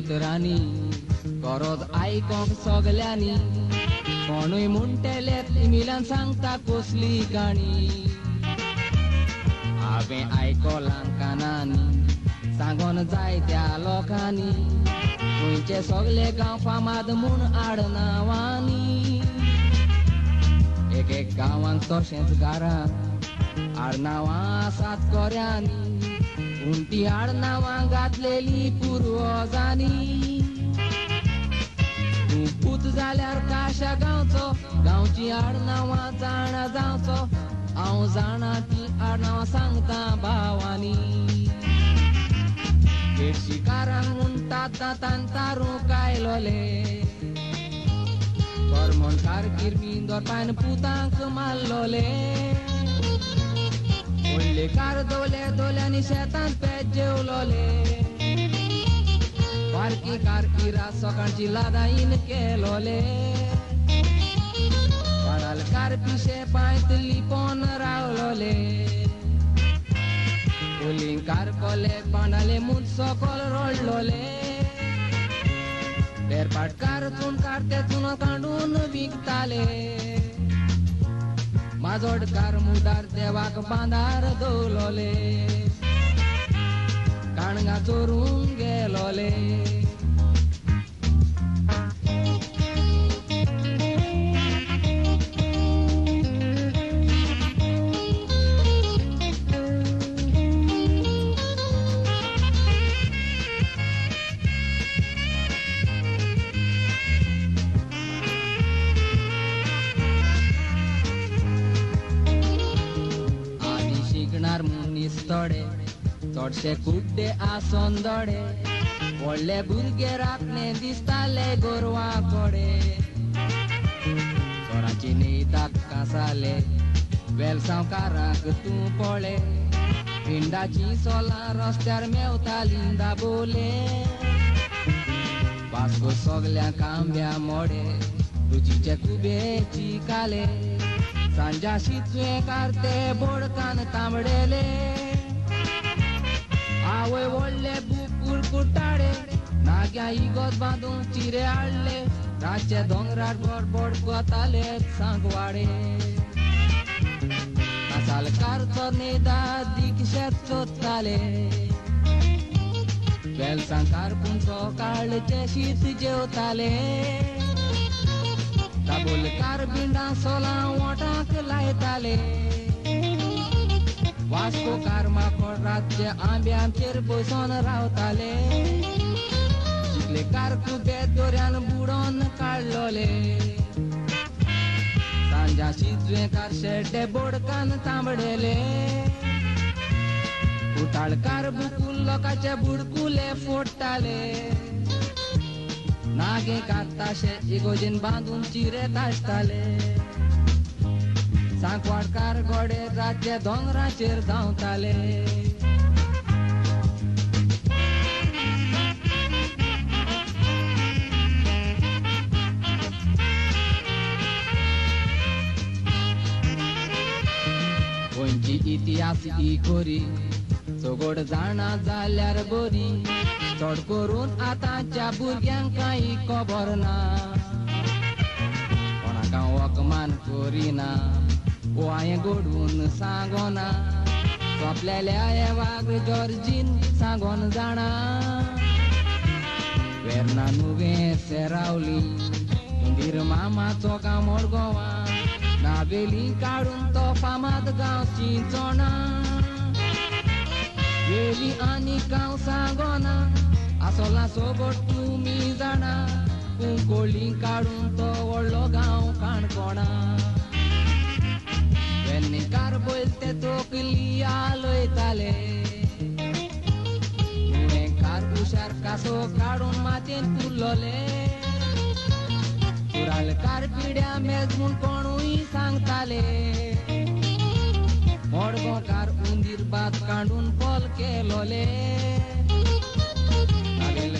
उतरांनी करत आयकोंक सगल्यांनी कोणूय म्हणटलेत मिलान सांगता कसली काणी हांवें आयकलां कानांनी सांगोन जायत्या लोकांनी गोंयचे सगळे गांव फामाद म्हूण आडनांवांनी एक एक गांवांत तशेंच घरांत आडनांवां आसात कोऱ्यांनी पूण ती आडनांवां घातलेली पुर्वजांनी तूं पूत जाल्यार काशा गांवचो गांवची आडनांवां जाणा जावचो हांव जाणा ती आडनांवां सांगता भावांनी शिकारांक म्हणटात तांतारू कायलोले करमण कारकीर दोरपायन पुतांक मारलोले व्हडले कार दोले दोल्यांनी शेतांत पेज जेवलोले बारकी कारकिरा सकाळची लादाईन केलोले पाडाल कार पिशे पांयत लिपोन रावलोले कार कोले पांडाले मुद सकल रोडलोले तेरपाटकार चून तेतून काडून विकताले माजोडकार मुदार देवाक बांदार दवलोले काणगा चोरून गेलोले चडशे कुड्डे आसोन दोडे व्हडले भुरगे राखणे दिसताले गोरवां कोडे चोरांची न्हिदाक कांसाले वेलसांवकाराक तूं पळय पिंडाची सोलां रस्त्यार मेवतालीं दाबोले वास्को सगल्यांक आंब्या मोडे रुचीचे कुबे चिकाले सांजा शितुये कारते बोडकान तांबडेले आवय व्हडले बुकूर कुट्टाडे नाग्या इगोत बांदून चिरे हाडले रातचे दोंगरार बडबड गोताले सांगवाडे कासालकारचो न्हिदा दिकशेत सोदताले वेलसांकार पूण सकाळचे शीत जेवताले दाबोलकार बिंडां सोलां ओठांक लायताले वास्को कारमाकोड रातचे आंब्यांचेर बसून रावताले जितले कार कुबे दोऱ्यान बुडोन काडलोले सांजा शिजवेकार शेड्डे बोडकान तांबडेले उताळकार बुकूल लोकांचे बुडकुले फोडटाले नागे काताशे इगोजीन बांदून चिरे तासताले सांकवाडकार गोडे रातचे दोंगराचेर धांवताले गोंयची इतिहास ही खोरी सोगोड जाणा जाल्यार बरी चड करून आतांच्या भुरग्यांक कांय खबर ना कोणाक वकमान करिना ओ हांवें घडून सांगोना सोंपलेल्या हे वाग जॉर्जीन सांगोन जाणा वेर्ना नुवें सेरावली हुंदीर मामाचो गांव मडगांवां नावेली काडून तो फामाद गांवची जोणा वेली आनी गांव सांगोना आसोला सोबत तुमी जाणा कुंकोळी काडून तो व्हडलो गांव काणकोणा कार बोलते तोकली आलोयताले कार हुशार कासो काडून मातयेन पुरलोले पुरालकार पिड्या मेज म्हूण कोणूय सांगताले मडगांवकार उंदीर बात काडून पोल केलोले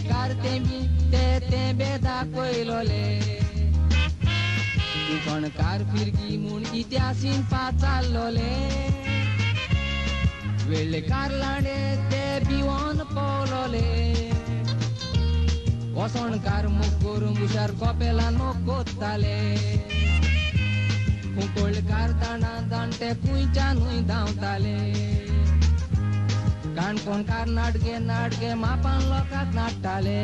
कार तेमी ते दाखयलोले कोणकार फिरगी म्हूण इतिहासीन पाचाल्लोले वेळेकार लांडे ते भिवोन पवलोले बसणकार मुग्गोर मुशार कपेला नोकोत्ताले कुंकोळकार दाणा दांटे कुंयच्या न्हूय धांवताले काणकोणकार नाटगे नाटगे मापान लोकांक नाडटाले